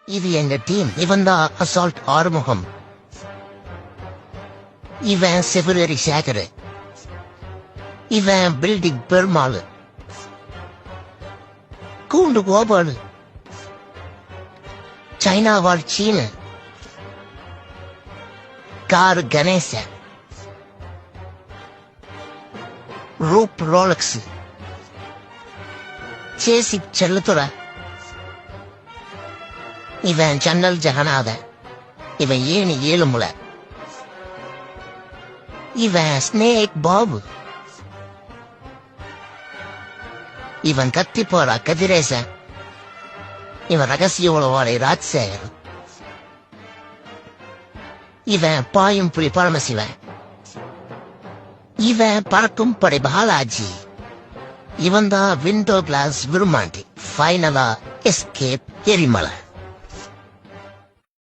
இது எங்க டீம். இவன் தான் அசால்ட் ஆறுமுகம். இவன் செப்ரவரி சேகர். இவன் பில்டிங் பெருமாள். கூண்டு கோபாலு. சைனா வாழ் சீனு. காரு கணேச. ரூப் ரோலக்ஸ். சேசி செல்லத்துற. இவன் ஜன்னல் ஜெகநாத. இவன் ஏணி ஏழுமுல. இவன் ஸ்னேக் பாபு. இவன் கத்தி போறா கதிரேசன். இவன் ரகசிய உளவாளி ராஜ்சேகர். இவன் பாயும் புலி பரமசிவன். இவன் பறக்கும் படை பாலாஜி. இவன் தான் விண்டோ கிளாஸ் விரும்மாண்டி. ஃபைனலா எஸ்கேப் எரிமலை.